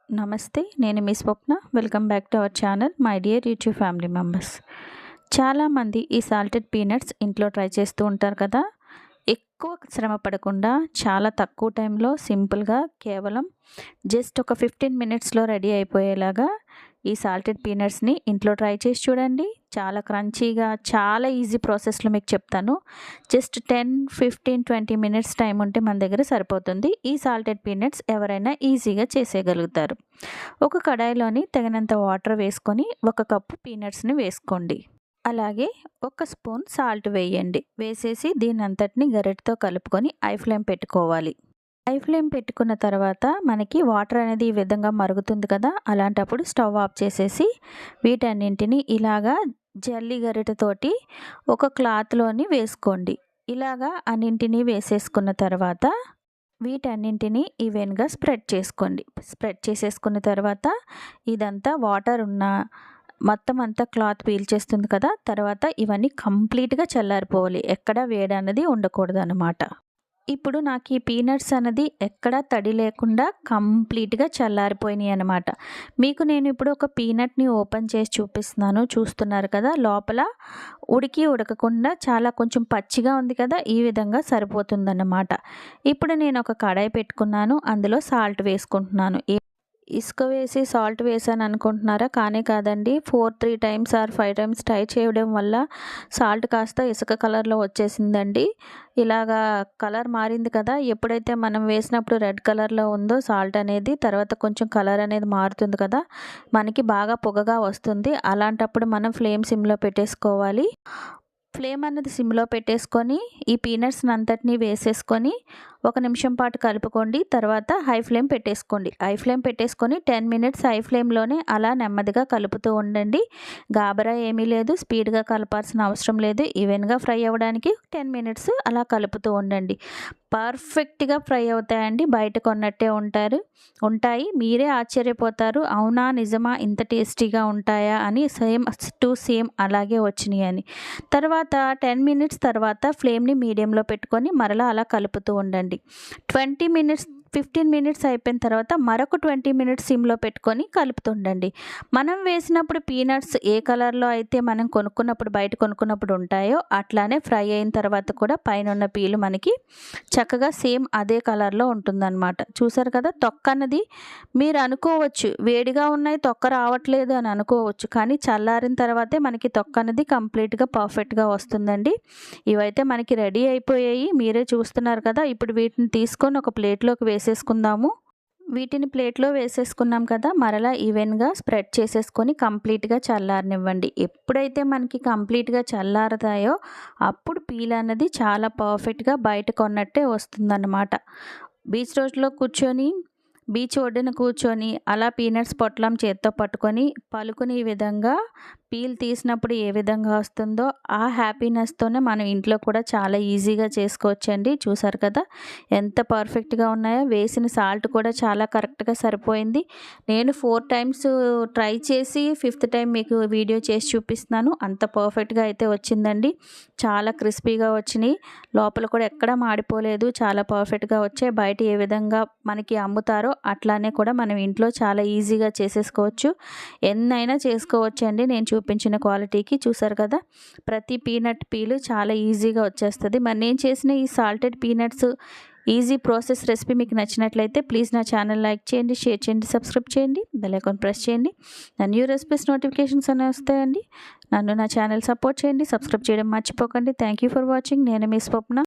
నమస్తే. నేను మీ Swapna. Welcome back to our channel my dear YouTube family members. చాలామంది ఈ సాల్టెడ్ పీనట్స్ ఇంట్లో ట్రై చేస్తూ ఉంటారు కదా! ఎక్కువ శ్రమ పడకుండా చాలా తక్కువ టైంలో సింపుల్‌గా కేవలం జస్ట్ ఒక 15 మినిట్స్‌లో రెడీ అయిపోయేలాగా ఈ సాల్టెడ్ పీనట్స్‌ని ఇంట్లో ట్రై చేసి చూడండి. చాలా క్రంచీగా, చాలా ఈజీ ప్రాసెస్‌లో మీకు చెప్తాను. జస్ట్ 10, 15, 20 మినిట్స్ టైం ఉంటే మన దగ్గర సరిపోతుంది. ఈ సాల్టెడ్ పీనట్స్ ఎవరైనా ఈజీగా చేసేయగలుగుతారు. ఒక కడాయిలోని తగినంత వాటర్ వేసుకొని, ఒక కప్పు పీనట్స్‌ని వేసుకోండి. అలాగే ఒక స్పూన్ సాల్ట్ వేయండి. వేసేసి దీనంతటిని గరిటెతో కలుపుకొని హై ఫ్లేమ్ పెట్టుకోవాలి. హై ఫ్లేమ్ పెట్టుకున్న తర్వాత మనకి వాటర్ అనేది ఈ విధంగా మరుగుతుంది కదా! అలాంటప్పుడు స్టవ్ ఆఫ్ చేసేసి వీటన్నింటిని ఇలాగా జల్లి గరిటెతోటి ఒక క్లాత్‌లోని వేసుకోండి. ఇలాగా అన్నింటినీ వేసేసుకున్న తర్వాత వీటన్నింటినీ ఈవెన్‌గా స్ప్రెడ్ చేసుకోండి. స్ప్రెడ్ చేసేసుకున్న తర్వాత ఇదంతా వాటర్ ఉన్న మొత్తం అంతా క్లాత్ పీల్చేస్తుంది కదా! తర్వాత ఇవన్నీ కంప్లీట్‌గా చల్లారిపోవాలి. ఎక్కడ వేడన్నది ఉండకూడదనమాట. ఇప్పుడు నాకు ఈ పీనట్స్ అన్నది ఎక్కడా తడి లేకుండా కంప్లీట్‌గా చల్లారిపోయినాయి అనమాట. మీకు నేను ఇప్పుడు ఒక పీనట్‌ని ఓపెన్ చేసి చూపిస్తున్నాను. చూస్తున్నారు కదా! లోపల ఉడకకుండా చాలా కొంచెం పచ్చిగా ఉంది కదా! ఈ విధంగా సరిపోతుందన్నమాట. ఇప్పుడు నేను ఒక కడాయి పెట్టుకున్నాను. అందులో సాల్ట్ వేసుకుంటున్నాను. ఇసుక వేసి సాల్ట్ వేసాను అనుకుంటున్నారా? కానే కాదండి. 3 టైమ్స్ ఆర్ 5 టైమ్స్ ట్రై చేయడం వల్ల సాల్ట్ కాస్త ఇసుక కలర్‌లో వచ్చేసిందండి. ఇలాగా కలర్ మారింది కదా! ఎప్పుడైతే మనం వేసినప్పుడు రెడ్ కలర్‌లో ఉందో సాల్ట్ అనేది, తర్వాత కొంచెం కలర్ అనేది మారుతుంది కదా! మనకి బాగా పొగగా వస్తుంది. అలాంటప్పుడు మనం ఫ్లేమ్ సిమ్‌లో పెట్టేసుకోవాలి. ఫ్లేమ్ అన్నది సిమ్‌లో పెట్టేసుకొని ఈ పీనట్స్‌ని అంతటిని వేసేసుకొని ఒక నిమిషం పాటు కలుపుకోండి. తర్వాత హై ఫ్లేమ్ పెట్టేసుకోండి. హై ఫ్లేమ్ పెట్టేసుకొని 10 మినిట్స్ హై ఫ్లేమ్‌లోనే అలా నెమ్మదిగా కలుపుతూ ఉండండి. గాబరా ఏమీ లేదు. స్పీడ్‌గా కలపాల్సిన అవసరం లేదు. ఈవెన్‌గా ఫ్రై అవ్వడానికి 10 మినిట్స్ అలా కలుపుతూ ఉండండి. పర్ఫెక్ట్‌గా ఫ్రై అవుతాయండి. బయట కొన్నట్టే ఉంటాయి. మీరే ఆశ్చర్యపోతారు. అవునా? నిజమా? ఇంత టేస్టీగా ఉంటాయా? అని సేమ్ టు సేమ్ అలాగే వచ్చినాయని. తర్వాత 10 మినిట్స్ తర్వాత ఫ్లేమ్‌ని మీడియంలో పెట్టుకొని మరలా అలా కలుపుతూ ఉండండి. 20 మినిట్స్ 15 మినిట్స్ అయిపోయిన తర్వాత మరొక 20 మినిట్స్ సిమ్‌లో పెట్టుకొని కలుపుతుండండి. మనం వేసినప్పుడు పీనట్స్ ఏ కలర్‌లో అయితే మనం బయట కొనుక్కున్నప్పుడు ఉంటాయో అట్లానే ఫ్రై అయిన తర్వాత కూడా పైనున్న పీలు మనకి చక్కగా సేమ్ అదే కలర్‌లో ఉంటుందన్నమాట. చూసారు కదా! తొక్క అన్నది మీరు అనుకోవచ్చు, వేడిగా ఉన్నాయి తొక్క రావట్లేదు అని అనుకోవచ్చు. కానీ చల్లారిన తర్వాతే మనకి తొక్క అనేది కంప్లీట్‌గా పర్ఫెక్ట్‌గా వస్తుందండి. ఇవైతే మనకి రెడీ అయిపోయాయి. మీరే చూస్తున్నారు కదా! ఇప్పుడు వీటిని తీసుకొని ఒక ప్లేట్‌లోకి వేసేసుకుందాము. వీటిని ప్లేట్‌లో వేసేసుకున్నాం కదా! మరలా ఈవెన్‌గా స్ప్రెడ్ చేసేసుకొని కంప్లీట్‌గా చల్లారనివ్వండి. ఎప్పుడైతే మనకి కంప్లీట్‌గా చల్లారతాయో అప్పుడు పీల్ అన్నది చాలా పర్ఫెక్ట్‌గా బయట కొన్నట్టే వస్తుందన్నమాట. బీచ్ ఒడ్డున కూర్చొని అలా పీనట్స్ పొట్లం చేత్తో పట్టుకొని పలుకుని ఈ విధంగా పీల్ తీసినప్పుడు ఏ విధంగా వస్తుందో ఆ హ్యాపీనెస్తోనే మనం ఇంట్లో కూడా చాలా ఈజీగా చేసుకోవచ్చండి. చూసారు కదా ఎంత పర్ఫెక్ట్‌గా ఉన్నాయో! వేసిన సాల్ట్ కూడా చాలా కరెక్ట్‌గా సరిపోయింది. నేను 4 టైమ్స్ ట్రై చేసి ఫిఫ్త్ టైం మీకు వీడియో చేసి చూపిస్తున్నాను. అంత పర్ఫెక్ట్‌గా అయితే వచ్చిందండి. చాలా క్రిస్పీగా వచ్చినాయి. లోపల కూడా ఎక్కడా మాడిపోలేదు. చాలా పర్ఫెక్ట్‌గా వచ్చాయి. బయట ఏ విధంగా మనకి అమ్ముతారో అట్లానే కూడా మనం ఇంట్లో చాలా ఈజీగా చేసేసుకోవచ్చు. ఎన్నైనా చేసుకోవచ్చండి. నేను చూపించిన క్వాలిటీకి. చూసారు కదా! ప్రతి పీనట్ పీలు చాలా ఈజీగా వచ్చేస్తది. మరి నేను చేసిన ఈ salted peanuts easy process recipe మీకు నచ్చినట్లయితే ప్లీజ్ నా ఛానల్ లైక్ చేయండి, షేర్ చేయండి, సబ్స్క్రైబ్ చేయండి, బెల్ ఐకాన్ ప్రెస్ చేయండి. నా న్యూ రెసిపీస్ నోటిఫికేషన్స్ అనేవి వస్తాయండి. నా ఛానల్ సపోర్ట్ చేయండి. సబ్స్క్రైబ్ చేయడం మర్చిపోకండి. Thank you for watching. నేను మీ స్వప్న.